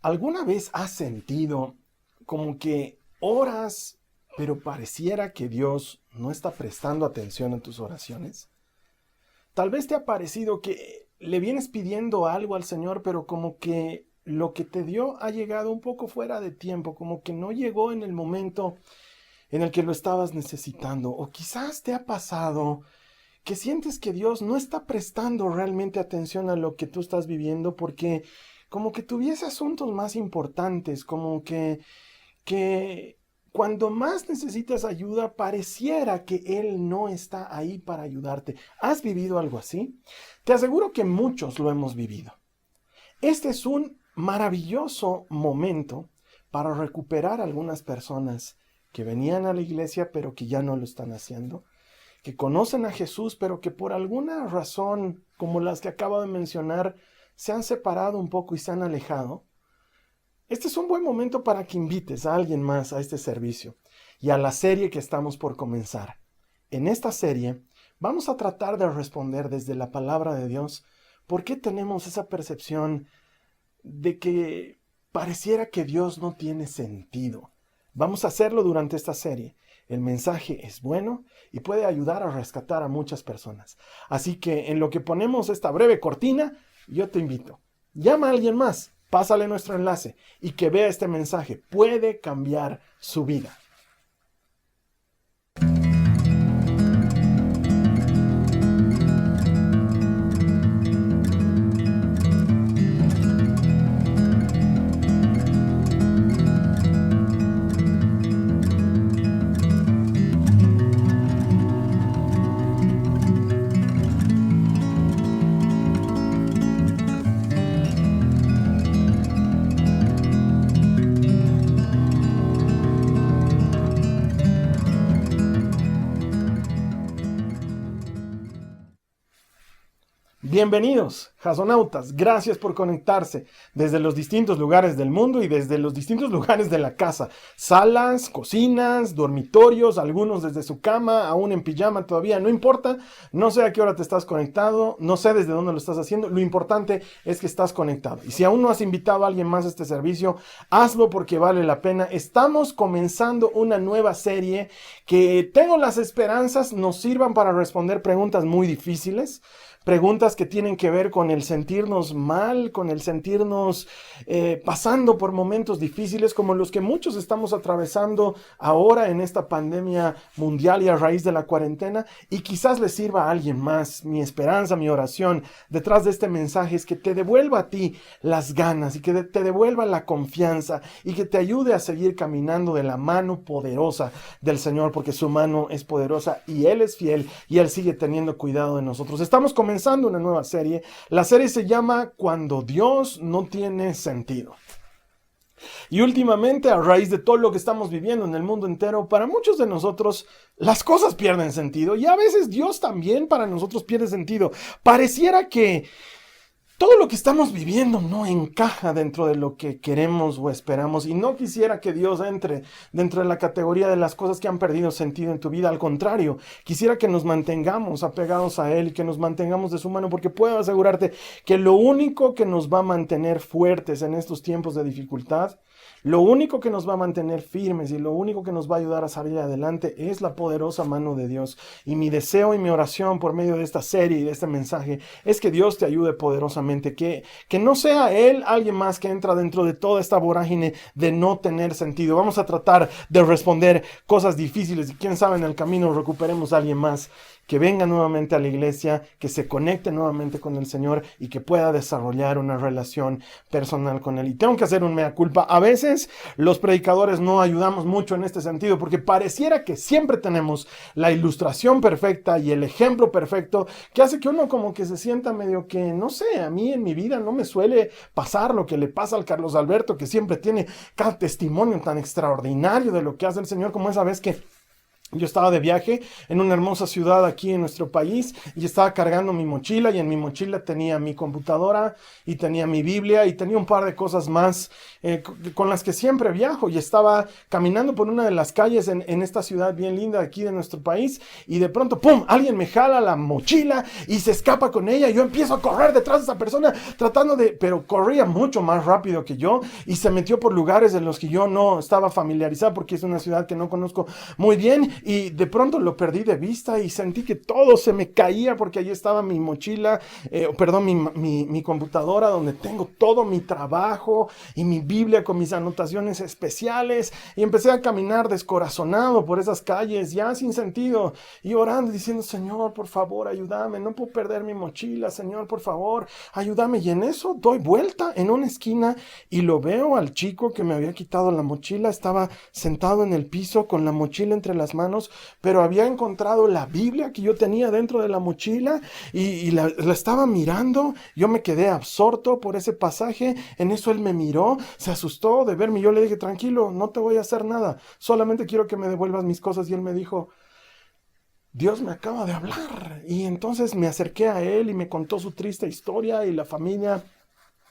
¿Alguna vez has sentido como que oras, pero pareciera que Dios no está prestando atención a tus oraciones? Tal vez te ha parecido que le vienes pidiendo algo al Señor, pero como que lo que te dio ha llegado un poco fuera de tiempo, como que no llegó en el momento en el que lo estabas necesitando. O quizás te ha pasado que sientes que Dios no está prestando realmente atención a lo que tú estás viviendo porque como que tuviese asuntos más importantes, como que cuando más necesitas ayuda pareciera que Él no está ahí para ayudarte. ¿Has vivido algo así? Te aseguro que muchos lo hemos vivido. Este es un maravilloso momento para recuperar a algunas personas que venían a la iglesia pero que ya no lo están haciendo, que conocen a Jesús, pero que por alguna razón, como las que acabo de mencionar, se han separado un poco y se han alejado. Este es un buen momento para que invites a alguien más a este servicio y a la serie que estamos por comenzar. En esta serie vamos a tratar de responder desde la palabra de Dios por qué tenemos esa percepción de que pareciera que Dios no tiene sentido. Vamos a hacerlo durante esta serie. El mensaje es bueno y puede ayudar a rescatar a muchas personas. Así que en lo que ponemos esta breve cortina, yo te invito. Llama a alguien más, pásale nuestro enlace y que vea este mensaje. Puede cambiar su vida. Bienvenidos, jasonautas. Gracias por conectarse desde los distintos lugares del mundo y desde los distintos lugares de la casa. Salas, cocinas, dormitorios, algunos desde su cama, aún en pijama todavía. No importa, no sé a qué hora te estás conectado, no sé desde dónde lo estás haciendo. Lo importante es que estás conectado. Y si aún no has invitado a alguien más a este servicio, hazlo porque vale la pena. Estamos comenzando una nueva serie que tengo las esperanzas nos sirvan para responder preguntas muy difíciles. Preguntas que tienen que ver con el sentirnos mal, con el sentirnos pasando por momentos difíciles como los que muchos estamos atravesando ahora en esta pandemia mundial y a raíz de la cuarentena, y quizás les sirva a alguien más. Mi esperanza, mi oración detrás de este mensaje es que te devuelva a ti las ganas y que te devuelva la confianza y que te ayude a seguir caminando de la mano poderosa del Señor, porque su mano es poderosa y Él es fiel y Él sigue teniendo cuidado de nosotros. Estamos comenzando una nueva serie. La serie se llama Cuando Dios no tiene sentido. Y últimamente, a raíz de todo lo que estamos viviendo en el mundo entero, para muchos de nosotros las cosas pierden sentido y a veces Dios también para nosotros pierde sentido. Pareciera que todo lo que estamos viviendo no encaja dentro de lo que queremos o esperamos, y no quisiera que Dios entre dentro de la categoría de las cosas que han perdido sentido en tu vida. Al contrario, quisiera que nos mantengamos apegados a Él y que nos mantengamos de su mano, porque puedo asegurarte que lo único que nos va a mantener fuertes en estos tiempos de dificultad, lo único que nos va a mantener firmes y lo único que nos va a ayudar a salir adelante es la poderosa mano de Dios. Y mi deseo y mi oración por medio de esta serie y de este mensaje es que Dios te ayude poderosamente, que no sea Él alguien más que entra dentro de toda esta vorágine de no tener sentido. Vamos a tratar de responder cosas difíciles y quién sabe en el camino recuperemos a alguien más que venga nuevamente a la iglesia, que se conecte nuevamente con el Señor y que pueda desarrollar una relación personal con Él. Y tengo que hacer un mea culpa. A veces los predicadores no ayudamos mucho en este sentido porque pareciera que siempre tenemos la ilustración perfecta y el ejemplo perfecto que hace que uno como que se sienta medio que, no sé, a mí en mi vida no me suele pasar lo que le pasa al Carlos Alberto, que siempre tiene cada testimonio tan extraordinario de lo que hace el Señor, como esa vez que Yo estaba de viaje en una hermosa ciudad aquí en nuestro país y estaba cargando mi mochila y en mi mochila tenía mi computadora y tenía mi Biblia y tenía un par de cosas más con las que siempre viajo y estaba caminando por una de las calles en esta ciudad bien linda aquí de nuestro país y de pronto, ¡pum!, alguien me jala la mochila y se escapa con ella y yo empiezo a correr detrás de esa persona pero corría mucho más rápido que yo y se metió por lugares en los que yo no estaba familiarizado porque es una ciudad que no conozco muy bien. Y de pronto lo perdí de vista y sentí que todo se me caía porque allí estaba mi mochila, mi computadora donde tengo todo mi trabajo y mi Biblia con mis anotaciones especiales. Y empecé a caminar descorazonado por esas calles ya sin sentido y orando diciendo, Señor, por favor, ayúdame, no puedo perder mi mochila, Señor, por favor, ayúdame. Y en eso doy vuelta en una esquina y lo veo al chico que me había quitado la mochila, estaba sentado en el piso con la mochila entre las manos, pero había encontrado la Biblia que yo tenía dentro de la mochila y la estaba mirando. Yo me quedé absorto por ese pasaje. En eso él me miró, se asustó de verme. Yo le dije, tranquilo, no te voy a hacer nada, solamente quiero que me devuelvas mis cosas. Y él me dijo, Dios me acaba de hablar. Y entonces me acerqué a él y me contó su triste historia y la familia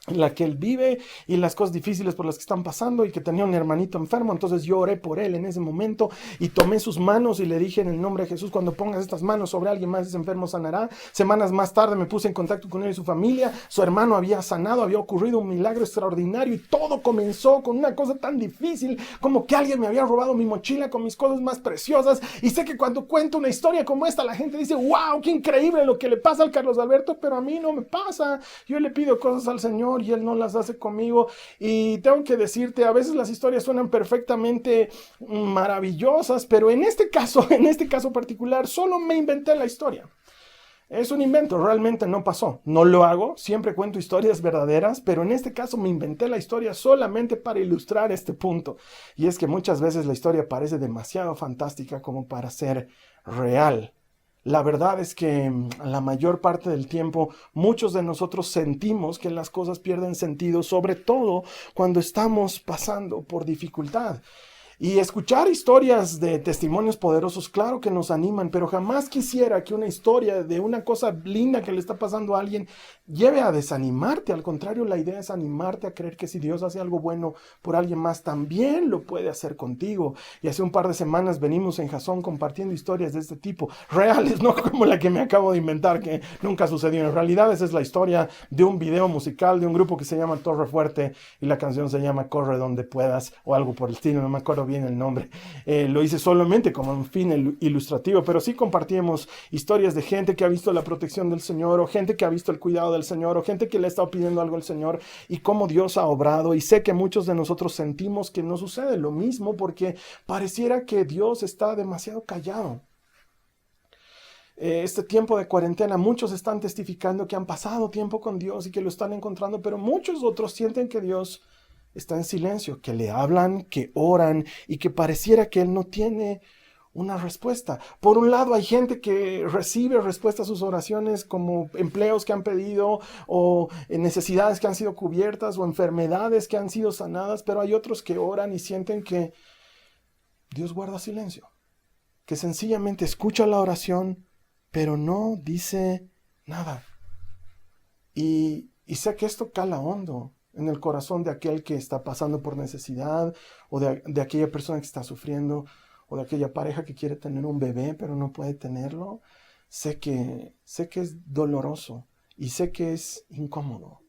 en la que él vive y las cosas difíciles por las que están pasando y que tenía un hermanito enfermo. Entonces yo oré por él en ese momento y tomé sus manos y le dije, en el nombre de Jesús, cuando pongas estas manos sobre alguien más, ese enfermo sanará. Semanas más tarde me puse en contacto con él y su familia. Su hermano había sanado, había ocurrido un milagro extraordinario y todo comenzó con una cosa tan difícil como que alguien me había robado mi mochila con mis cosas más preciosas. Y sé que cuando cuento una historia como esta, la gente dice, wow, qué increíble lo que le pasa al Carlos Alberto, pero a mí no me pasa. Yo le pido cosas al Señor y él no las hace conmigo. Y tengo que decirte, a veces las historias suenan perfectamente maravillosas, pero en este caso particular, solo me inventé la historia. Es un invento, realmente no pasó. No lo hago, siempre cuento historias verdaderas, pero en este caso me inventé la historia solamente para ilustrar este punto. Y es que muchas veces la historia parece demasiado fantástica como para ser real. La verdad es que la mayor parte del tiempo muchos de nosotros sentimos que las cosas pierden sentido, sobre todo cuando estamos pasando por dificultad. Y escuchar historias de testimonios poderosos, claro que nos animan, pero jamás quisiera que una historia de una cosa linda que le está pasando a alguien lleve a desanimarte. Al contrario, la idea es animarte a creer que si Dios hace algo bueno por alguien más, también lo puede hacer contigo. Y hace un par de semanas venimos en Jasón compartiendo historias de este tipo, reales, no como la que me acabo de inventar, que nunca sucedió. En realidad esa es la historia de un video musical de un grupo que se llama Torre Fuerte y la canción se llama Corre donde puedas o algo por el estilo, no me acuerdo bien el nombre. Lo hice solamente como un fin ilustrativo, pero sí compartimos historias de gente que ha visto la protección del Señor, o gente que ha visto el cuidado del Señor, o gente que le ha estado pidiendo algo al Señor y cómo Dios ha obrado. Y sé que muchos de nosotros sentimos que no sucede lo mismo porque pareciera que Dios está demasiado callado. Este tiempo de cuarentena, muchos están testificando que han pasado tiempo con Dios y que lo están encontrando, pero muchos otros sienten que Dios está en silencio, que le hablan, que oran y que pareciera que Él no tiene una respuesta. Por un lado hay gente que recibe respuesta a sus oraciones como empleos que han pedido o necesidades que han sido cubiertas o enfermedades que han sido sanadas, pero hay otros que oran y sienten que Dios guarda silencio, que sencillamente escucha la oración, pero no dice nada. Y sé que esto cala hondo en el corazón de aquel que está pasando por necesidad, o de aquella persona que está sufriendo, o de aquella pareja que quiere tener un bebé pero no puede tenerlo. Sé que es doloroso y sé que es incómodo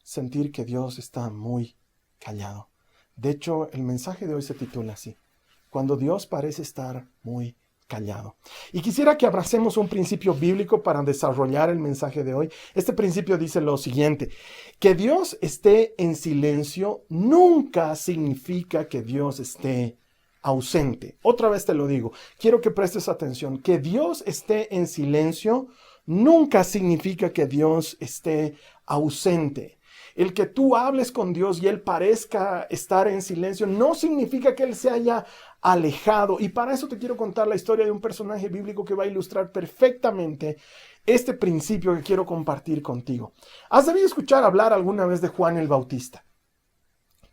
sentir que Dios está muy callado. De hecho, el mensaje de hoy se titula así: cuando Dios parece estar muy callado. Y quisiera que abracemos un principio bíblico para desarrollar el mensaje de hoy. Este principio dice lo siguiente: que Dios esté en silencio nunca significa que Dios esté ausente. Otra vez te lo digo, quiero que prestes atención. Que Dios esté en silencio nunca significa que Dios esté ausente. El que tú hables con Dios y Él parezca estar en silencio no significa que Él se haya alejado. Y para eso te quiero contar la historia de un personaje bíblico que va a ilustrar perfectamente este principio que quiero compartir contigo. ¿Has debido escuchar hablar alguna vez de Juan el Bautista?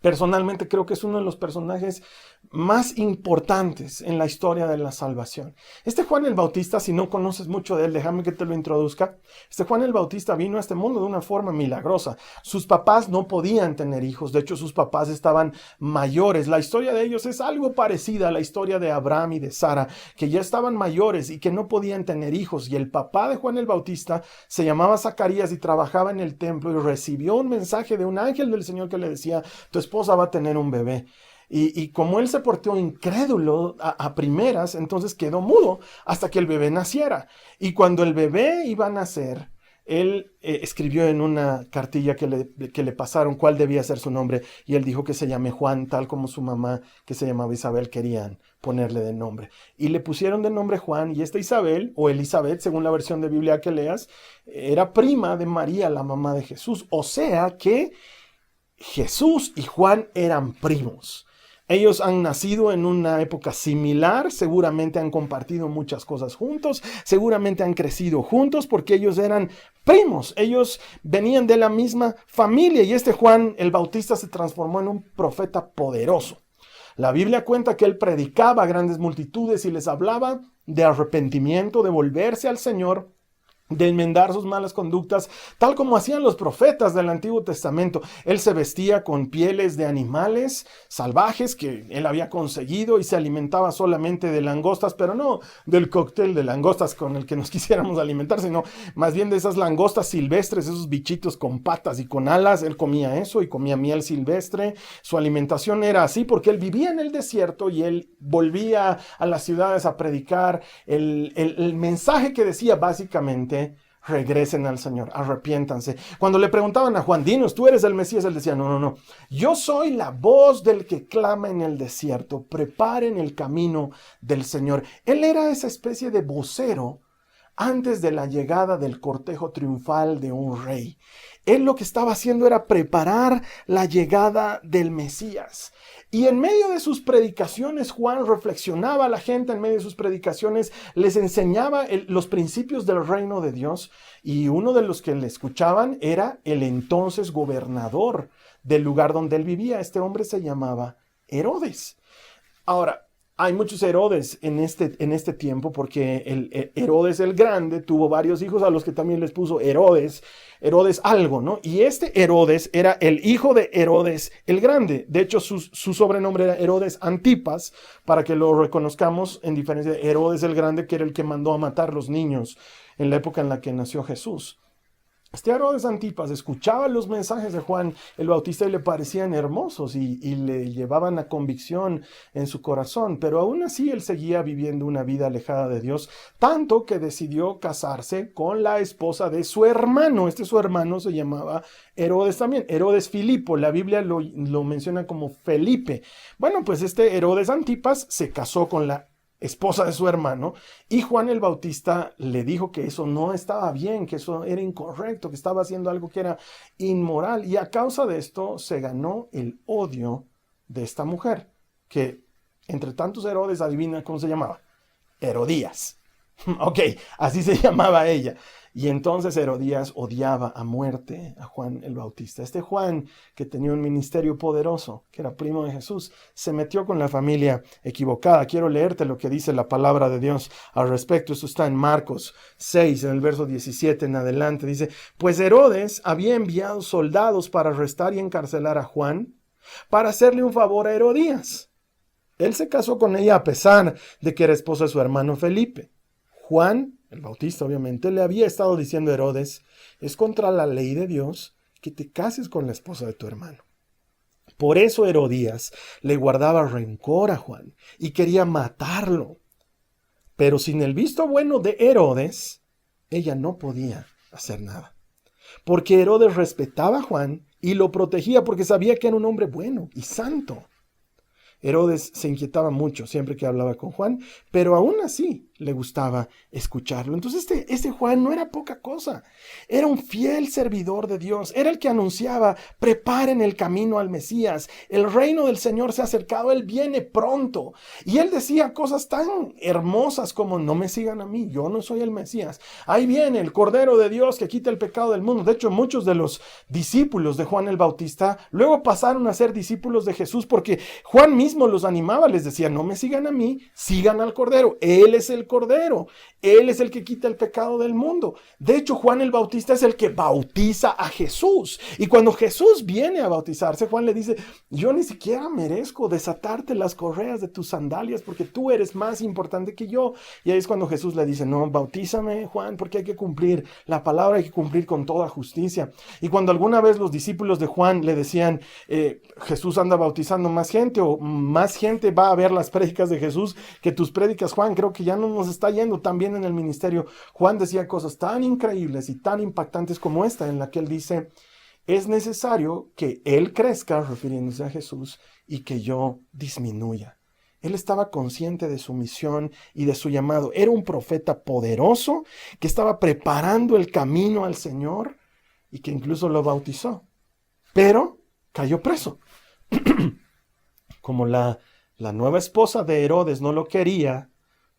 Personalmente creo que es uno de los personajes más importantes en la historia de la salvación. Este Juan el Bautista, si no conoces mucho de él, déjame que te lo introduzca. Este Juan el Bautista vino a este mundo de una forma milagrosa. Sus papás no podían tener hijos, de hecho sus papás estaban mayores. La historia de ellos es algo parecida a la historia de Abraham y de Sara, que ya estaban mayores y que no podían tener hijos. Y el papá de Juan el Bautista se llamaba Zacarías y trabajaba en el templo y recibió un mensaje de un ángel del Señor que le decía: tu esposa va a tener un bebé. Y como él se portó incrédulo a primeras, entonces quedó mudo hasta que el bebé naciera. Y cuando el bebé iba a nacer, él escribió en una cartilla que le pasaron cuál debía ser su nombre. Y él dijo que se llame Juan, tal como su mamá, que se llamaba Isabel, querían ponerle de nombre. Y le pusieron de nombre Juan. Y esta Isabel, o Elizabeth, según la versión de Biblia que leas, era prima de María, la mamá de Jesús. O sea que Jesús y Juan eran primos. Ellos han nacido en una época similar, seguramente han compartido muchas cosas juntos, seguramente han crecido juntos porque ellos eran primos, ellos venían de la misma familia y este Juan el Bautista se transformó en un profeta poderoso. La Biblia cuenta que él predicaba a grandes multitudes y les hablaba de arrepentimiento, de volverse al Señor, de enmendar sus malas conductas, tal como hacían los profetas del Antiguo Testamento. Él se vestía con pieles de animales salvajes que él había conseguido y se alimentaba solamente de langostas, pero no del cóctel de langostas con el que nos quisiéramos alimentar, sino más bien de esas langostas silvestres, esos bichitos con patas y con alas. Él comía eso y comía miel silvestre. Su alimentación era así porque él vivía en el desierto y él volvía a las ciudades a predicar el mensaje que decía básicamente: regresen al Señor, arrepiéntanse. Cuando le preguntaban a Juan: dinos, ¿tú eres el Mesías? Él decía: no, yo soy la voz del que clama en el desierto, preparen el camino del Señor. Él era esa especie de vocero antes de la llegada del cortejo triunfal de un rey. Él lo que estaba haciendo era preparar la llegada del Mesías. Y en medio de sus predicaciones, Juan reflexionaba a la gente, en medio de sus predicaciones les enseñaba los principios del reino de Dios. Y uno de los que le escuchaban era el entonces gobernador del lugar donde él vivía. Este hombre se llamaba Herodes. Ahora, hay muchos Herodes en este tiempo porque el Herodes el Grande tuvo varios hijos a los que también les puso Herodes algo, ¿no? Y este Herodes era el hijo de Herodes el Grande. De hecho, su sobrenombre era Herodes Antipas, para que lo reconozcamos en diferencia de Herodes el Grande, que era el que mandó a matar los niños en la época en la que nació Jesús. Este Herodes Antipas escuchaba los mensajes de Juan el Bautista y le parecían hermosos y le llevaban a convicción en su corazón, pero aún así él seguía viviendo una vida alejada de Dios, tanto que decidió casarse con la esposa de su hermano. Su hermano se llamaba Herodes también, Herodes Filipo. La Biblia lo menciona como Felipe. Bueno, pues este Herodes Antipas se casó con la esposa de su hermano, y Juan el Bautista le dijo que eso no estaba bien, que eso era incorrecto, que estaba haciendo algo que era inmoral, y a causa de esto se ganó el odio de esta mujer, que entre tantos Herodes, adivina cómo se llamaba: Herodías. Ok, así se llamaba ella. Y entonces Herodías odiaba a muerte a Juan el Bautista. Este Juan, que tenía un ministerio poderoso, que era primo de Jesús, se metió con la familia equivocada. Quiero leerte lo que dice la palabra de Dios al respecto. Esto está en Marcos 6, en el verso 17 en adelante. Dice: pues Herodes había enviado soldados para arrestar y encarcelar a Juan, para hacerle un favor a Herodías. Él se casó con ella a pesar de que era esposa de su hermano Felipe. Juan el Bautista, obviamente, le había estado diciendo a Herodes: es contra la ley de Dios que te cases con la esposa de tu hermano. Por eso Herodías le guardaba rencor a Juan y quería matarlo. Pero sin el visto bueno de Herodes, ella no podía hacer nada. Porque Herodes respetaba a Juan y lo protegía porque sabía que era un hombre bueno y santo. Herodes se inquietaba mucho siempre que hablaba con Juan, pero aún así le gustaba escucharlo. Entonces este Juan no era poca cosa, era un fiel servidor de Dios, era el que anunciaba: preparen el camino al Mesías, el reino del Señor se ha acercado, Él viene pronto. Y él decía cosas tan hermosas como: no me sigan a mí, yo no soy el Mesías, ahí viene el Cordero de Dios que quita el pecado del mundo. De hecho, muchos de los discípulos de Juan el Bautista luego pasaron a ser discípulos de Jesús, porque Juan mismo los animaba, les decía: no me sigan a mí, sigan al Cordero, Él es el Cordero, Él es el que quita el pecado del mundo. De hecho, Juan el Bautista es el que bautiza a Jesús, y cuando Jesús viene a bautizarse, Juan le dice: yo ni siquiera merezco desatarte las correas de tus sandalias, porque tú eres más importante que yo. Y ahí es cuando Jesús le dice: no, bautízame, Juan, porque hay que cumplir la palabra, hay que cumplir con toda justicia. Y cuando alguna vez los discípulos de Juan le decían: Jesús anda bautizando más gente, o más gente va a ver las prédicas de Jesús que tus prédicas, Juan, creo que ya no nos está yendo tan bien en el ministerio. Juan decía cosas tan increíbles y tan impactantes como esta, en la que él dice: es necesario que Él crezca, refiriéndose a Jesús, y que yo disminuya. Él estaba consciente de su misión y de su llamado. Era un profeta poderoso que estaba preparando el camino al Señor y que incluso lo bautizó. Pero cayó preso. Como la nueva esposa de Herodes no lo quería,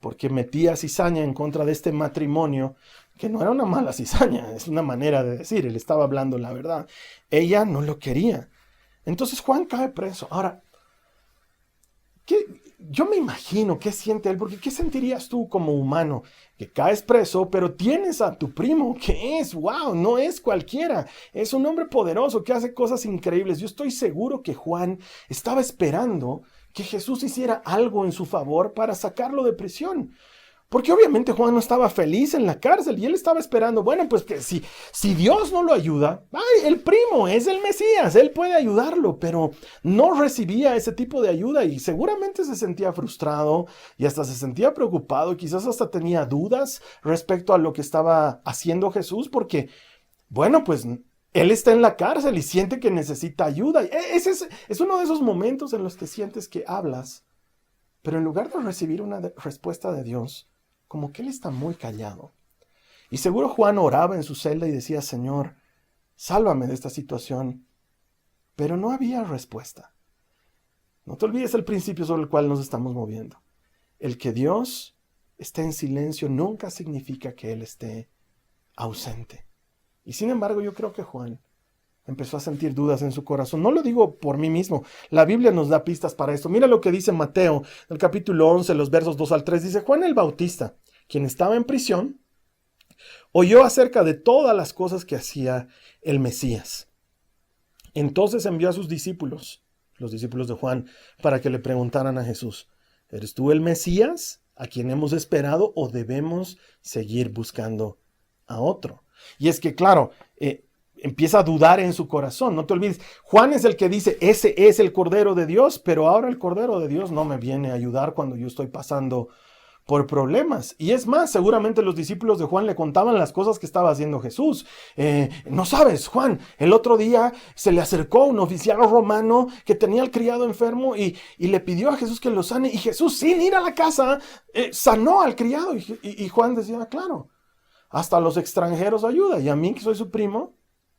porque metía cizaña en contra de este matrimonio, que no era una mala cizaña, es una manera de decir, él estaba hablando la verdad. Ella no lo quería. Entonces Juan cae preso. Ahora, yo me imagino qué siente él, porque ¿qué sentirías tú como humano? Que caes preso, pero tienes a tu primo, que es, wow, no es cualquiera, es un hombre poderoso que hace cosas increíbles. Yo estoy seguro que Juan estaba esperando que Jesús hiciera algo en su favor para sacarlo de prisión. Porque obviamente Juan no estaba feliz en la cárcel y él estaba esperando: bueno, pues que si Dios no lo ayuda, el primo es el Mesías, él puede ayudarlo, pero no recibía ese tipo de ayuda y seguramente se sentía frustrado y hasta se sentía preocupado, quizás hasta tenía dudas respecto a lo que estaba haciendo Jesús, porque, bueno, pues él está en la cárcel y siente que necesita ayuda. Es uno de esos momentos en los que sientes que hablas, pero en lugar de recibir una respuesta de Dios, como que él está muy callado. Y seguro Juan oraba en su celda y decía: Señor, sálvame de esta situación. Pero no había respuesta. No te olvides el principio sobre el cual nos estamos moviendo. El que Dios esté en silencio nunca significa que Él esté ausente. Y sin embargo, yo creo que Juan empezó a sentir dudas en su corazón. No lo digo por mí mismo. La Biblia nos da pistas para esto. Mira lo que dice Mateo, el capítulo 11, los versos 2 al 3. Dice: Juan el Bautista, quien estaba en prisión, oyó acerca de todas las cosas que hacía el Mesías. Entonces envió a sus discípulos, los discípulos de Juan, para que le preguntaran a Jesús: ¿eres tú el Mesías a quien hemos esperado, o debemos seguir buscando a otro? Y es que, claro, empieza a dudar en su corazón. No te olvides, Juan es el que dice: ese es el Cordero de Dios, pero ahora el Cordero de Dios no me viene a ayudar cuando yo estoy pasando por problemas. Y es más, seguramente los discípulos de Juan le contaban las cosas que estaba haciendo Jesús. No sabes, Juan, el otro día se le acercó un oficial romano que tenía al criado enfermo y le pidió a Jesús que lo sane, y Jesús, sin ir a la casa, sanó al criado. Y Juan decía: claro, hasta a los extranjeros ayuda, y a mí, que soy su primo,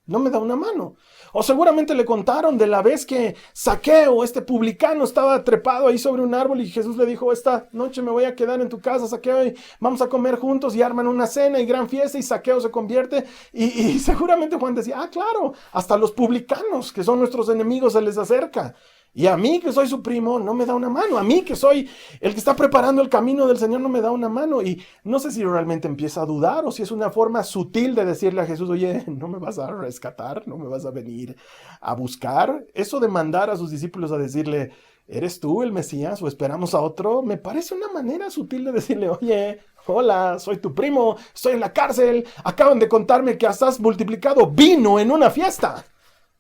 no me da una mano. O seguramente le contaron de la vez que Zaqueo, este publicano, estaba trepado ahí sobre un árbol y Jesús le dijo: esta noche me voy a quedar en tu casa, Zaqueo, y vamos a comer juntos, y arman una cena y gran fiesta, y Zaqueo se convierte. Y seguramente Juan decía: ah, claro, hasta los publicanos, que son nuestros enemigos, se les acerca. Y a mí, que soy su primo, no me da una mano. A mí, que soy el que está preparando el camino del Señor, no me da una mano. Y no sé si realmente empieza a dudar, o si es una forma sutil de decirle a Jesús: oye, ¿no me vas a rescatar? ¿No me vas a venir a buscar? Eso de mandar a sus discípulos a decirle: ¿eres tú el Mesías o esperamos a otro? Me parece una manera sutil de decirle: oye, hola, soy tu primo, estoy en la cárcel, acaban de contarme que has multiplicado vino en una fiesta.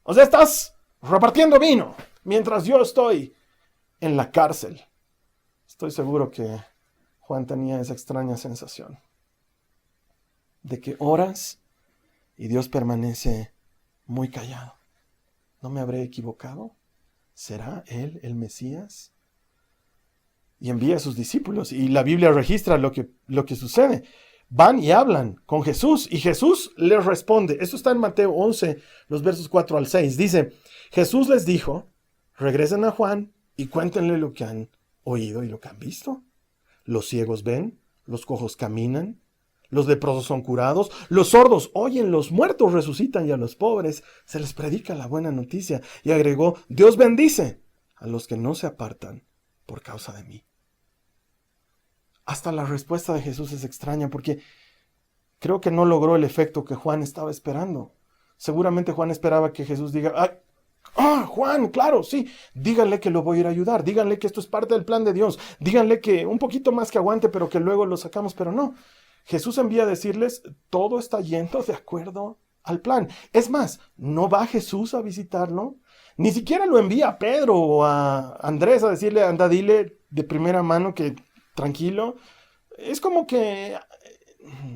O sea, estás repartiendo vino mientras yo estoy en la cárcel. Estoy seguro que Juan tenía esa extraña sensación de que oras y Dios permanece muy callado. ¿No me habré equivocado? ¿Será Él el Mesías? y envía a sus discípulos. Y la Biblia registra lo que sucede. Van y hablan con Jesús y Jesús les responde. Esto está en Mateo 11, los versos 4 al 6. Dice, Jesús les dijo, regresen a Juan y cuéntenle lo que han oído y lo que han visto. Los ciegos ven, los cojos caminan, los leprosos son curados, los sordos oyen, los muertos resucitan y a los pobres se les predica la buena noticia. Y agregó, Dios bendice a los que no se apartan por causa de mí. Hasta la respuesta de Jesús es extraña porque creo que no logró el efecto que Juan estaba esperando. Seguramente Juan esperaba que Jesús diga, Juan, claro, sí, díganle que lo voy a ir a ayudar, díganle que esto es parte del plan de Dios, díganle que un poquito más que aguante, pero que luego lo sacamos, pero no. Jesús envía a decirles, todo está yendo de acuerdo al plan. Es más, no va Jesús a visitarlo, ni siquiera lo envía a Pedro o a Andrés a decirle, anda, dile de primera mano que tranquilo. Es como que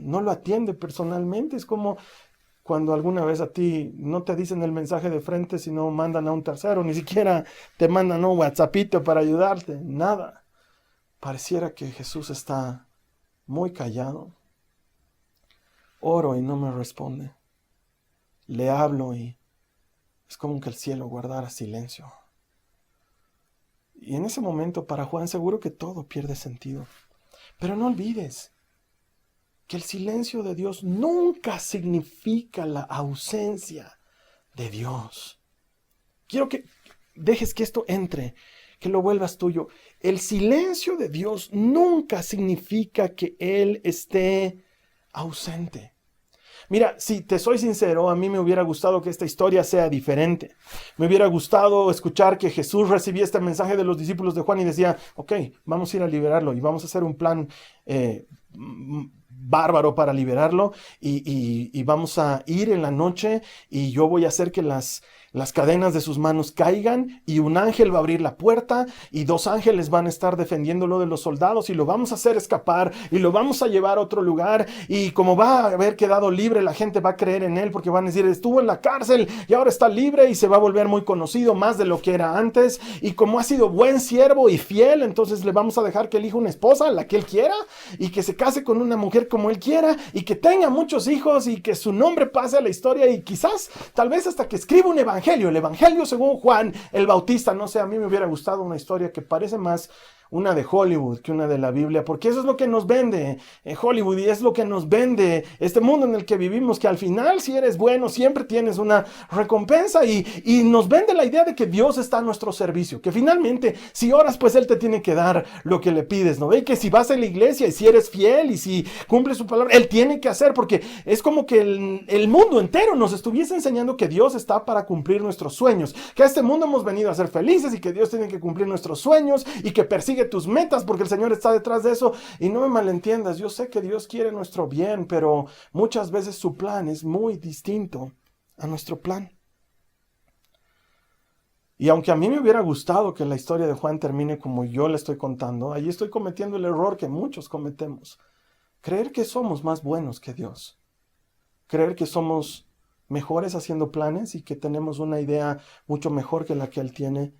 no lo atiende personalmente, es como cuando alguna vez a ti no te dicen el mensaje de frente, sino mandan a un tercero, ni siquiera te mandan un WhatsAppito para ayudarte, nada. Pareciera que Jesús está muy callado. Oro y no me responde. Le hablo y es como que el cielo guardara silencio. Y en ese momento para Juan seguro que todo pierde sentido. Pero no olvides que el silencio de Dios nunca significa la ausencia de Dios. Quiero que dejes que esto entre, que lo vuelvas tuyo. El silencio de Dios nunca significa que Él esté ausente. Mira, si te soy sincero, a mí me hubiera gustado que esta historia sea diferente. Me hubiera gustado escuchar que Jesús recibía este mensaje de los discípulos de Juan y decía, ok, vamos a ir a liberarlo y vamos a hacer un plan bárbaro para liberarlo y vamos a ir en la noche y yo voy a hacer que las cadenas de sus manos caigan y un ángel va a abrir la puerta y 2 ángeles van a estar defendiéndolo de los soldados y lo vamos a hacer escapar y lo vamos a llevar a otro lugar y como va a haber quedado libre la gente va a creer en él porque van a decir estuvo en la cárcel y ahora está libre y se va a volver muy conocido más de lo que era antes y como ha sido buen siervo y fiel entonces le vamos a dejar que elija una esposa la que él quiera y que se case con una mujer como él quiera y que tenga muchos hijos y que su nombre pase a la historia y quizás tal vez hasta que escriba un evangelio, el evangelio según Juan el Bautista. No sé, a mí me hubiera gustado una historia que parece más una de Hollywood que una de la Biblia, porque eso es lo que nos vende Hollywood y es lo que nos vende este mundo en el que vivimos, que al final si eres bueno siempre tienes una recompensa y nos vende la idea de que Dios está a nuestro servicio, que finalmente si oras pues Él te tiene que dar lo que le pides, ¿no? Y que si vas a la iglesia y si eres fiel y si cumples su palabra, Él tiene que hacer, porque es como que el mundo entero nos estuviese enseñando que Dios está para cumplir nuestros sueños, que a este mundo hemos venido a ser felices y que Dios tiene que cumplir nuestros sueños y que persigue tus metas porque el Señor está detrás de eso. Y no me malentiendas, yo sé que Dios quiere nuestro bien, pero muchas veces su plan es muy distinto a nuestro plan. Y aunque a mí me hubiera gustado que la historia de Juan termine como yo la estoy contando, ahí estoy cometiendo el error que muchos cometemos. Creer que somos más buenos que Dios. Creer que somos mejores haciendo planes y que tenemos una idea mucho mejor que la que Él tiene.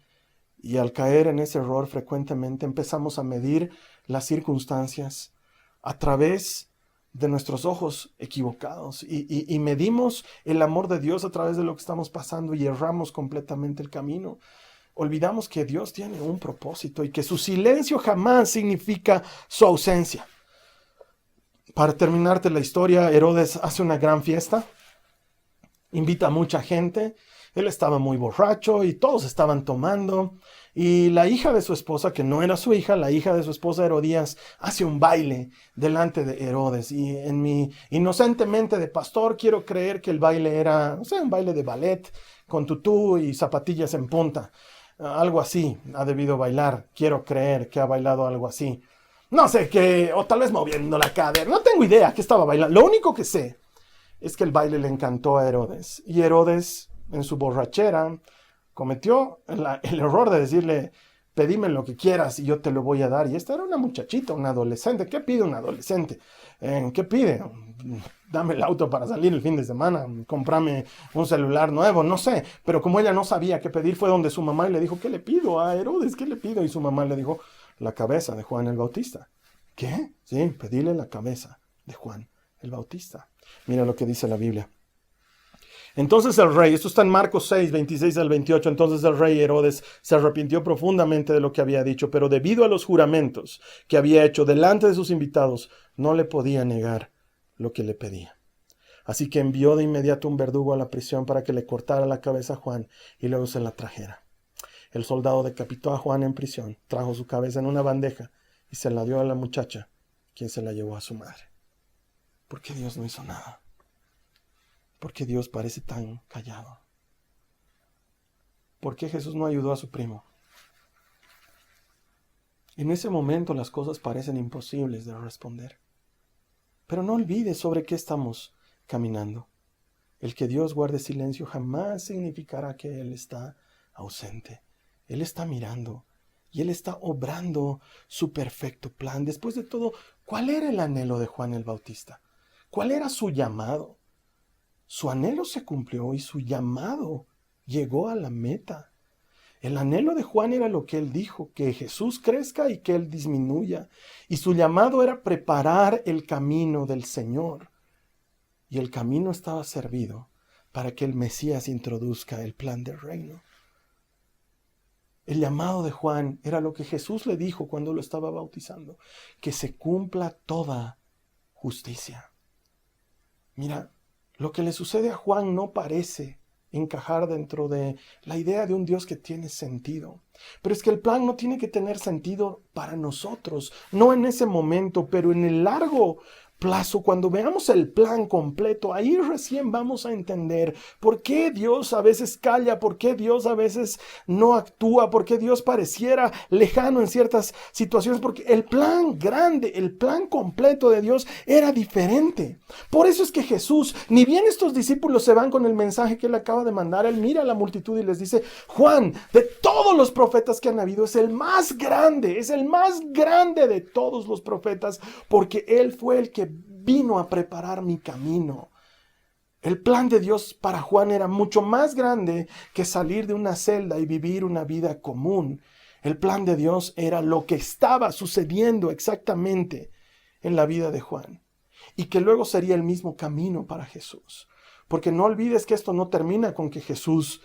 Y al caer en ese error frecuentemente empezamos a medir las circunstancias a través de nuestros ojos equivocados y medimos el amor de Dios a través de lo que estamos pasando y erramos completamente el camino. Olvidamos que Dios tiene un propósito y que su silencio jamás significa su ausencia. Para terminarte la historia, Herodes hace una gran fiesta, invita a mucha gente. Él estaba muy borracho y todos estaban tomando. Y la hija de su esposa, que no era su hija, la hija de su esposa Herodías, hace un baile delante de Herodes. Y en mi inocentemente de pastor quiero creer que el baile era, no sé, un baile de ballet con tutú y zapatillas en punta. Algo así ha debido bailar. Quiero creer que ha bailado algo así. No sé qué, o tal vez moviendo la cadera. No tengo idea qué estaba bailando. Lo único que sé es que el baile le encantó a Herodes. Y Herodes, en su borrachera, cometió el error de decirle, pedime lo que quieras y yo te lo voy a dar. Y esta era una muchachita, una adolescente. ¿Qué pide un adolescente? ¿Qué pide? Dame el auto para salir el fin de semana, cómprame un celular nuevo, no sé. Pero como ella no sabía qué pedir, fue donde su mamá y le dijo, ¿qué le pido a Herodes? ¿Qué le pido? Y su mamá le dijo, la cabeza de Juan el Bautista. ¿Qué? Sí, pedile la cabeza de Juan el Bautista. Mira lo que dice la Biblia. Entonces el rey, esto está en Marcos 6, 26 al 28, entonces el rey Herodes se arrepintió profundamente de lo que había dicho, pero debido a los juramentos que había hecho delante de sus invitados, no le podía negar lo que le pedía. Así que envió de inmediato un verdugo a la prisión para que le cortara la cabeza a Juan y luego se la trajera. El soldado decapitó a Juan en prisión, trajo su cabeza en una bandeja y se la dio a la muchacha, quien se la llevó a su madre. ¿Por qué Dios no hizo nada? ¿Por qué Dios parece tan callado? ¿Por qué Jesús no ayudó a su primo? En ese momento las cosas parecen imposibles de responder. Pero no olvides sobre qué estamos caminando. El que Dios guarde silencio jamás significará que Él está ausente. Él está mirando y Él está obrando su perfecto plan. Después de todo, ¿cuál era el anhelo de Juan el Bautista? ¿Cuál era su llamado? Su anhelo se cumplió y su llamado llegó a la meta. El anhelo de Juan era lo que él dijo, que Jesús crezca y que él disminuya. Y su llamado era preparar el camino del Señor. Y el camino estaba servido para que el Mesías introduzca el plan del reino. El llamado de Juan era lo que Jesús le dijo cuando lo estaba bautizando, que se cumpla toda justicia. Mira, lo que le sucede a Juan no parece encajar dentro de la idea de un Dios que tiene sentido. Pero es que el plan no tiene que tener sentido para nosotros, no en ese momento, pero en el largo plazo, cuando veamos el plan completo, ahí recién vamos a entender por qué Dios a veces calla, por qué Dios a veces no actúa, por qué Dios pareciera lejano en ciertas situaciones, porque el plan grande, el plan completo de Dios era diferente. Por eso es que Jesús, ni bien estos discípulos se van con el mensaje que él acaba de mandar, él mira a la multitud y les dice: Juan, de todos los profetas que han habido, es el más grande de todos los profetas, porque él fue el que vino a preparar mi camino. El plan de Dios para Juan era mucho más grande que salir de una celda y vivir una vida común. El plan de Dios era lo que estaba sucediendo exactamente en la vida de Juan, y que luego sería el mismo camino para Jesús. Porque no olvides que esto no termina con que Jesús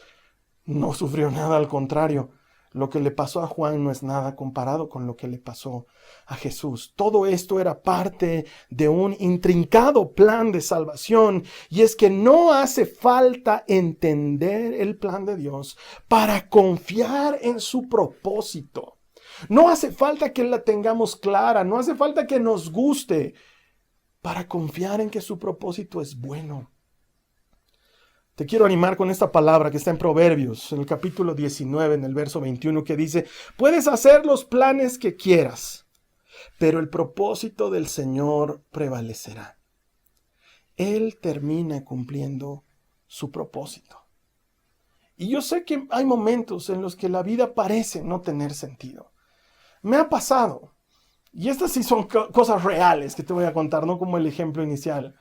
no sufrió nada, al contrario. Lo que le pasó a Juan no es nada comparado con lo que le pasó a Jesús. Todo esto era parte de un intrincado plan de salvación. Y es que no hace falta entender el plan de Dios para confiar en su propósito. No hace falta que la tengamos clara, no hace falta que nos guste para confiar en que su propósito es bueno. Te quiero animar con esta palabra que está en Proverbios, en el capítulo 19, en el verso 21, que dice: puedes hacer los planes que quieras, pero el propósito del Señor prevalecerá. Él termina cumpliendo su propósito. Y yo sé que hay momentos en los que la vida parece no tener sentido. Me ha pasado. Y estas sí son cosas reales que te voy a contar, no como el ejemplo inicial.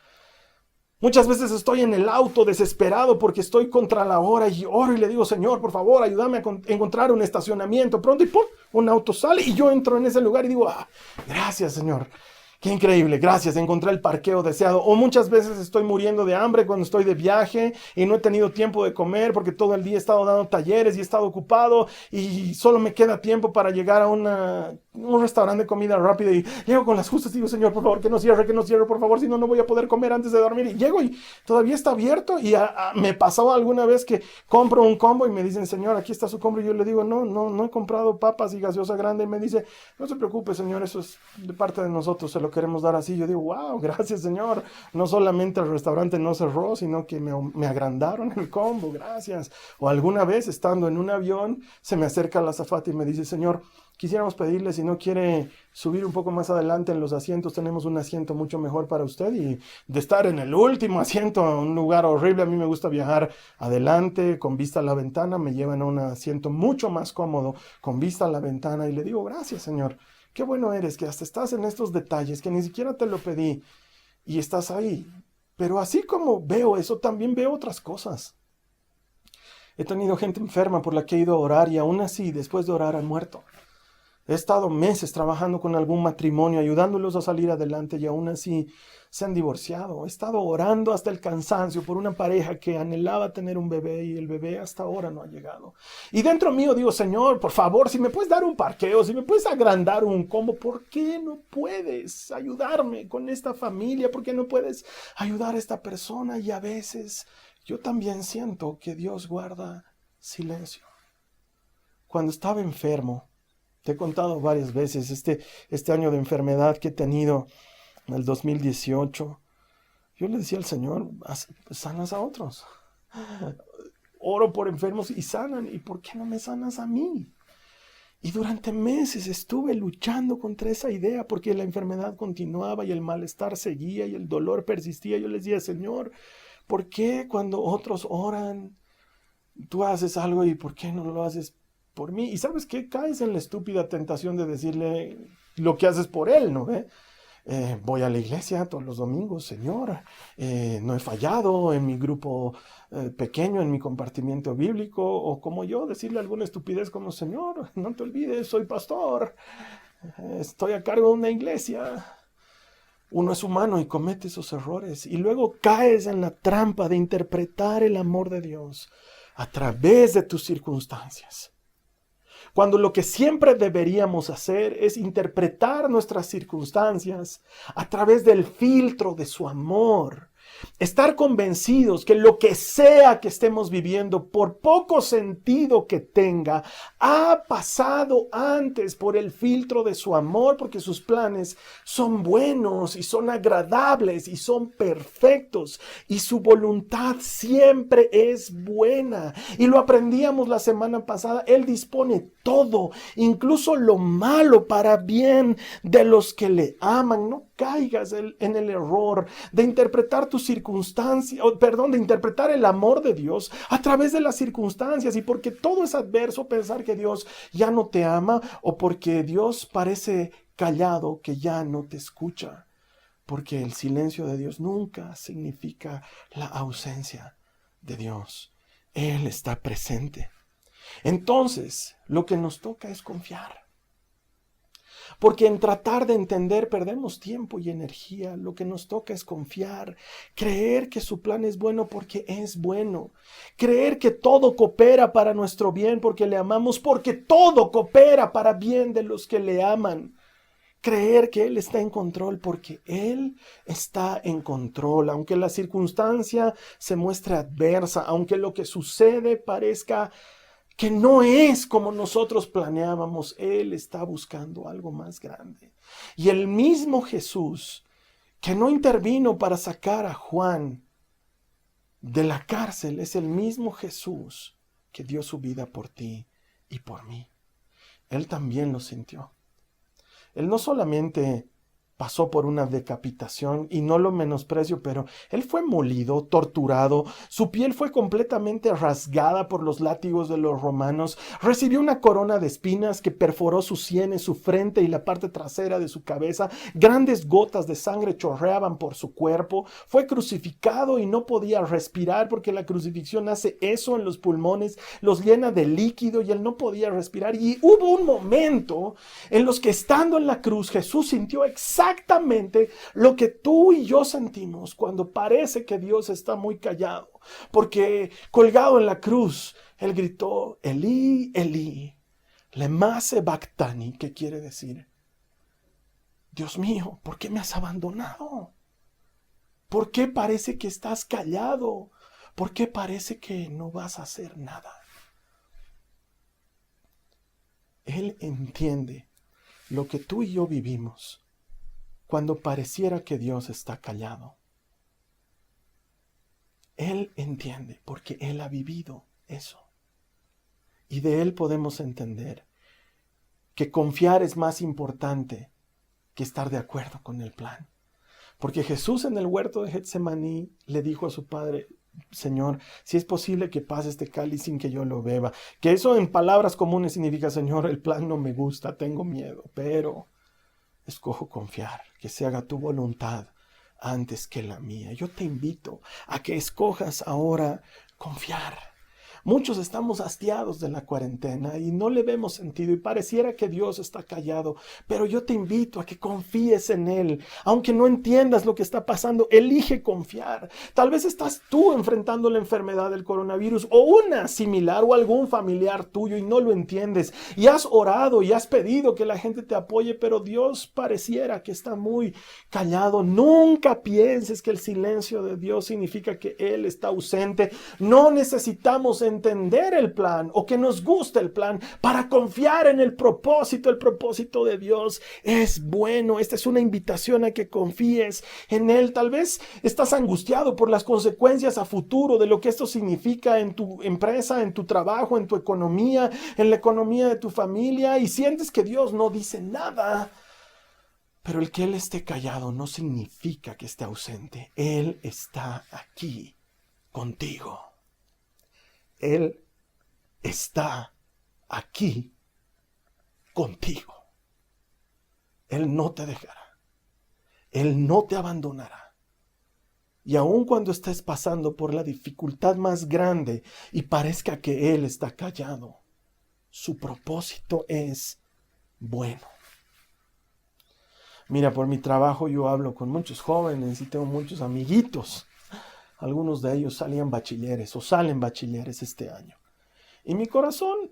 Muchas veces estoy en el auto desesperado porque estoy contra la hora y oro y le digo: Señor, por favor, ayúdame a encontrar un estacionamiento pronto, y ¡pum!, un auto sale y yo entro en ese lugar y digo: gracias, Señor. Qué increíble, gracias, encontré el parqueo deseado. O muchas veces estoy muriendo de hambre cuando estoy de viaje y no he tenido tiempo de comer porque todo el día he estado dando talleres y he estado ocupado y solo me queda tiempo para llegar a un restaurante de comida rápida, y llego con las justas y digo: Señor, por favor, que no cierre, por favor, si no, no voy a poder comer antes de dormir. Y llego y todavía está abierto, y me pasó alguna vez que compro un combo y me dicen: Señor, aquí está su combo, y yo le digo: no he comprado papas y gaseosa grande. Y me dice: no se preocupe, Señor, eso es de parte de nosotros, se lo queremos dar así. Yo digo: wow, gracias, Señor. No solamente el restaurante no cerró, sino que me agrandaron el combo, gracias. O alguna vez, estando en un avión, se me acerca la azafata y me dice: Señor, quisiéramos pedirle si no quiere subir un poco más adelante en los asientos, tenemos un asiento mucho mejor para usted. Y de estar en el último asiento, un lugar horrible, a mí me gusta viajar adelante, con vista a la ventana, me llevan a un asiento mucho más cómodo, con vista a la ventana, y le digo: gracias, Señor. Qué bueno eres, que hasta estás en estos detalles, que ni siquiera te lo pedí, y estás ahí. Pero así como veo eso, también veo otras cosas. He tenido gente enferma por la que he ido a orar, y aún así, después de orar, han muerto. He estado meses trabajando con algún matrimonio, ayudándolos a salir adelante y aún así se han divorciado. He estado orando hasta el cansancio por una pareja que anhelaba tener un bebé y el bebé hasta ahora no ha llegado. Y dentro mío digo, Señor, por favor, si me puedes dar un parqueo, si me puedes agrandar un combo, ¿por qué no puedes ayudarme con esta familia? ¿Por qué no puedes ayudar a esta persona? Y a veces yo también siento que Dios guarda silencio. Cuando estaba enfermo, te he contado varias veces este año de enfermedad que he tenido, en el 2018. Yo le decía al Señor, sanas a otros. Oro por enfermos y sanan. ¿Y por qué no me sanas a mí? Y durante meses estuve luchando contra esa idea porque la enfermedad continuaba y el malestar seguía y el dolor persistía. Yo les decía, Señor, ¿por qué cuando otros oran, tú haces algo y por qué no lo haces por mí? Y ¿sabes qué? Caes en la estúpida tentación de decirle lo que haces por él, ¿no? Voy a la iglesia todos los domingos, Señor. No he fallado en mi grupo pequeño, en mi compartimiento bíblico. O como yo, decirle alguna estupidez como, Señor, no te olvides, soy pastor. Estoy a cargo de una iglesia. Uno es humano y comete esos errores. Y luego caes en la trampa de interpretar el amor de Dios a través de tus circunstancias. Cuando lo que siempre deberíamos hacer es interpretar nuestras circunstancias a través del filtro de su amor. Estar convencidos que lo que sea que estemos viviendo, por poco sentido que tenga, ha pasado antes por el filtro de su amor, porque sus planes son buenos y son agradables y son perfectos y su voluntad siempre es buena. Y lo aprendíamos la semana pasada, Él dispone todo, incluso lo malo, para bien de los que le aman. No caigas en el error de interpretar tus circunstancias, de interpretar el amor de Dios a través de las circunstancias, y porque todo es adverso, pensar que Dios ya no te ama, o porque Dios parece callado, que ya no te escucha, porque el silencio de Dios nunca significa la ausencia de Dios. Él está presente. Entonces, lo que nos toca es confiar. Porque en tratar de entender perdemos tiempo y energía. Lo que nos toca es confiar, creer que su plan es bueno porque es bueno, creer que todo coopera para nuestro bien porque le amamos, porque todo coopera para bien de los que le aman. Creer que Él está en control porque Él está en control, aunque la circunstancia se muestre adversa, aunque lo que sucede parezca que no es como nosotros planeábamos. Él está buscando algo más grande. Y el mismo Jesús que no intervino para sacar a Juan de la cárcel es el mismo Jesús que dio su vida por ti y por mí. Él también lo sintió. Él no solamente pasó por una decapitación, y no lo menosprecio, pero él fue molido, torturado, su piel fue completamente rasgada por los látigos de los romanos, recibió una corona de espinas que perforó sus sienes, su frente y la parte trasera de su cabeza, grandes gotas de sangre chorreaban por su cuerpo, fue crucificado y no podía respirar porque la crucifixión hace eso en los pulmones, los llena de líquido y él no podía respirar. Y hubo un momento en los que, estando en la cruz, Jesús sintió exactamente lo que tú y yo sentimos cuando parece que Dios está muy callado, porque colgado en la cruz Él gritó, Elí, Elí, lema sabactani, que quiere decir, Dios mío, ¿por qué me has abandonado? ¿Por qué parece que estás callado? ¿Por qué parece que no vas a hacer nada? Él entiende lo que tú y yo vivimos cuando pareciera que Dios está callado. Él entiende porque Él ha vivido eso. Y de Él podemos entender que confiar es más importante que estar de acuerdo con el plan. Porque Jesús en el huerto de Getsemaní le dijo a su Padre, Señor, si es posible que pase este cáliz sin que yo lo beba. Que eso en palabras comunes significa, Señor, el plan no me gusta, tengo miedo, pero escojo confiar, que se haga tu voluntad antes que la mía. Yo te invito a que escojas ahora confiar, Muchos estamos hastiados de la cuarentena y no le vemos sentido y pareciera que Dios está callado, pero yo te invito a que confíes en Él. Aunque no entiendas lo que está pasando, elige confiar. Tal vez estás tú enfrentando la enfermedad del coronavirus o una similar o algún familiar tuyo y no lo entiendes. Y has orado y has pedido que la gente te apoye, pero Dios pareciera que está muy callado. Nunca pienses que el silencio de Dios significa que Él está ausente. No necesitamos entender el plan o que nos guste el plan para confiar en el propósito. El propósito de Dios es bueno. Esta es una invitación a que confíes en Él. Tal vez estás angustiado por las consecuencias a futuro de lo que esto significa en tu empresa, en tu trabajo, en tu economía, en la economía de tu familia y sientes que Dios no dice nada. Pero el que Él esté callado no significa que esté ausente. Él está aquí contigo. Él está aquí contigo. Él no te dejará. Él no te abandonará. Y aun cuando estés pasando por la dificultad más grande y parezca que Él está callado, su propósito es bueno. Mira, por mi trabajo yo hablo con muchos jóvenes y tengo muchos amiguitos. Algunos de ellos salían bachilleres o salen bachilleres este año. Y mi corazón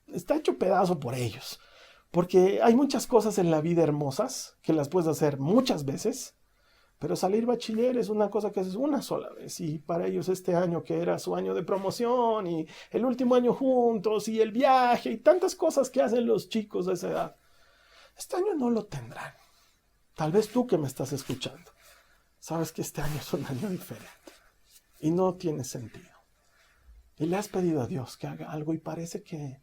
está hecho pedazo por ellos. Porque hay muchas cosas en la vida hermosas que las puedes hacer muchas veces. Pero salir bachiller es una cosa que haces una sola vez. Y para ellos este año que era su año de promoción y el último año juntos y el viaje y tantas cosas que hacen los chicos de esa edad. Este año no lo tendrán. Tal vez tú que me estás escuchando, sabes que este año es un año diferente y no tiene sentido. Y le has pedido a Dios que haga algo y parece que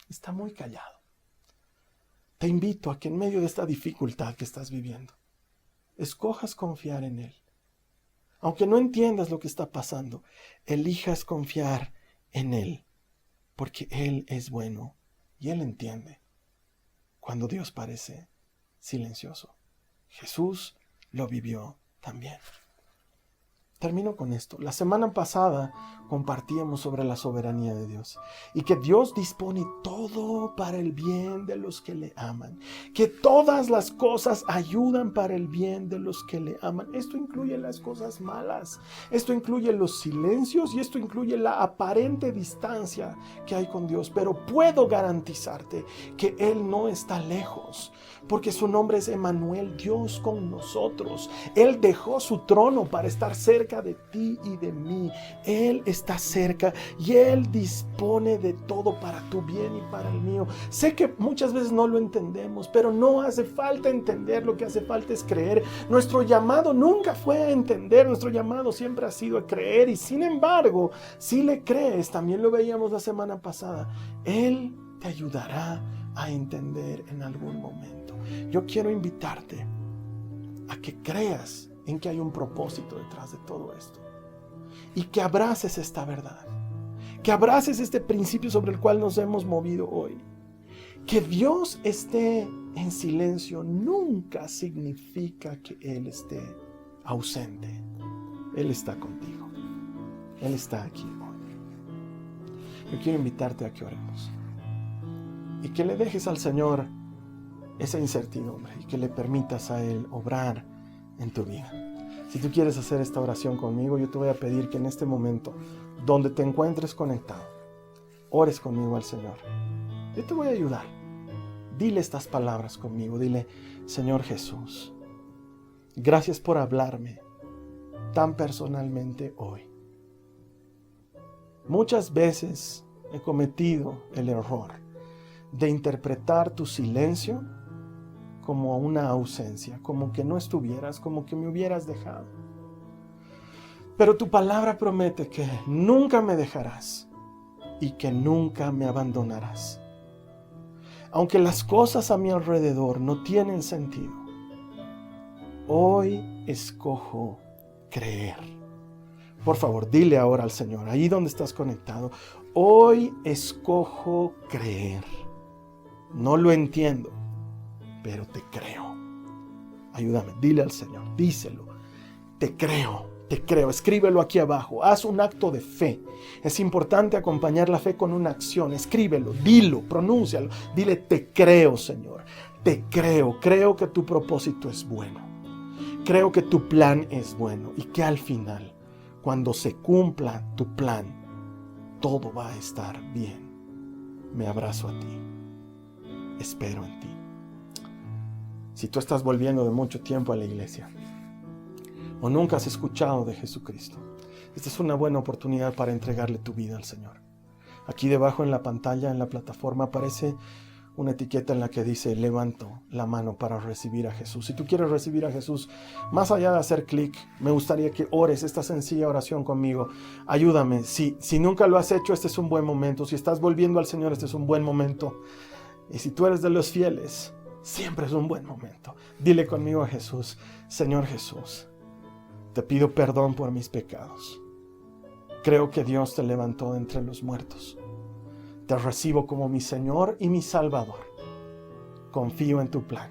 está muy callado. Te invito a que en medio de esta dificultad que estás viviendo, escojas confiar en Él. Aunque no entiendas lo que está pasando, elijas confiar en Él, porque Él es bueno y Él entiende cuando Dios parece silencioso. Jesús lo vivió también. Termino con esto. La semana pasada compartíamos sobre la soberanía de Dios y que Dios dispone todo para el bien de los que le aman, que todas las cosas ayudan para el bien de los que le aman. Esto incluye las cosas malas, esto incluye los silencios y esto incluye la aparente distancia que hay con Dios, pero puedo garantizarte que Él no está lejos, porque su nombre es Emmanuel, Dios con nosotros. Él dejó su trono para estar cerca de ti y de mí. Él está cerca y Él dispone de todo para tu bien y para el mío. Sé que muchas veces no lo entendemos, pero no hace falta entender, lo que hace falta es creer. Nuestro llamado nunca fue a entender, nuestro llamado siempre ha sido a creer y sin embargo, si le crees, también lo veíamos la semana pasada, Él te ayudará a entender en algún momento. Yo quiero invitarte a que creas en que hay un propósito detrás de todo esto y que abraces esta verdad, que abraces este principio sobre el cual nos hemos movido hoy. Que Dios esté en silencio nunca significa que Él esté ausente. Él está contigo. Él está aquí hoy. Yo quiero invitarte a que oremos y que le dejes al Señor esa incertidumbre y que le permitas a Él obrar en tu vida. Si tú quieres hacer esta oración conmigo, yo te voy a pedir que en este momento, donde te encuentres conectado, ores conmigo al Señor. Yo te voy a ayudar. Dile estas palabras conmigo. Dile: Señor Jesús, gracias por hablarme tan personalmente hoy. Muchas veces he cometido el error de interpretar tu silencio como una ausencia, como que no estuvieras, como que me hubieras dejado. Pero tu palabra promete que nunca me dejarás y que nunca me abandonarás. Aunque las cosas a mi alrededor no tienen sentido, hoy escojo creer. Por favor, dile ahora al Señor, ahí donde estás conectado: hoy escojo creer. No lo entiendo, pero te creo. Ayúdame, dile al Señor, díselo: te creo, te creo. Escríbelo aquí abajo. Haz un acto de fe. Es importante acompañar la fe con una acción. Escríbelo, dilo, pronúncialo. Dile, te creo, Señor. Te creo. Creo que tu propósito es bueno. Creo que tu plan es bueno. Y que al final, cuando se cumpla tu plan, todo va a estar bien. Me abrazo a ti. Espero en ti. Si tú estás volviendo de mucho tiempo a la iglesia, o nunca has escuchado de Jesucristo, esta es una buena oportunidad para entregarle tu vida al Señor. Aquí debajo en la pantalla, en la plataforma, aparece una etiqueta en la que dice, levanto la mano para recibir a Jesús. Si tú quieres recibir a Jesús, más allá de hacer clic, me gustaría que ores esta sencilla oración conmigo. Ayúdame. Si nunca lo has hecho, este es un buen momento. Si estás volviendo al Señor, este es un buen momento. Y si tú eres de los fieles, siempre es un buen momento. Dile conmigo a Jesús, Señor Jesús, te pido perdón por mis pecados. Creo que Dios te levantó de entre los muertos. Te recibo como mi Señor y mi Salvador. Confío en tu plan.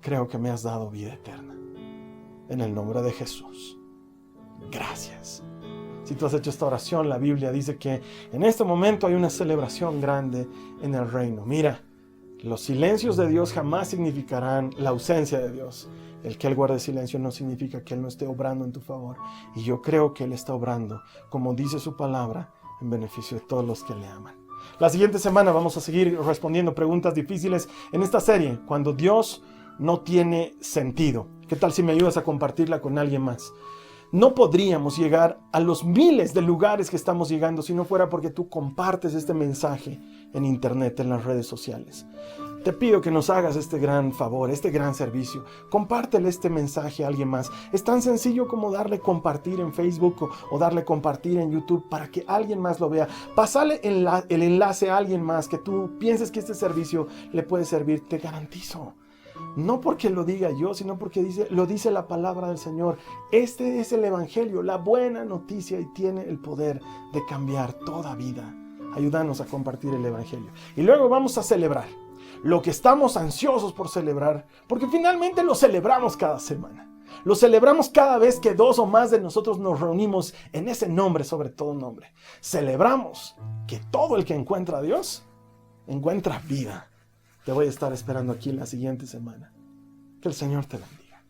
Creo que me has dado vida eterna. En el nombre de Jesús. Gracias. Si tú has hecho esta oración, la Biblia dice que en este momento hay una celebración grande en el reino. Mira, los silencios de Dios jamás significarán la ausencia de Dios. El que Él guarde silencio no significa que Él no esté obrando en tu favor. Y yo creo que Él está obrando, como dice su palabra, en beneficio de todos los que le aman. La siguiente semana vamos a seguir respondiendo preguntas difíciles en esta serie, cuando Dios no tiene sentido. ¿Qué tal si me ayudas a compartirla con alguien más? No podríamos llegar a los miles de lugares que estamos llegando si no fuera porque tú compartes este mensaje en internet, en las redes sociales. Te pido que nos hagas este gran favor, este gran servicio. Compártele este mensaje a alguien más. Es tan sencillo como darle compartir en Facebook o darle compartir en YouTube para que alguien más lo vea. Pásale el enlace a alguien más que tú pienses que este servicio le puede servir. Te garantizo. No porque lo diga yo, sino porque lo dice la palabra del Señor. Este es el Evangelio, la buena noticia, y tiene el poder de cambiar toda vida. Ayúdanos a compartir el Evangelio. Y luego vamos a celebrar lo que estamos ansiosos por celebrar, porque finalmente lo celebramos cada semana. Lo celebramos cada vez que 2 o más de nosotros nos reunimos en ese nombre, sobre todo nombre. Celebramos que todo el que encuentra a Dios encuentra vida. Te voy a estar esperando aquí la siguiente semana. Que el Señor te bendiga.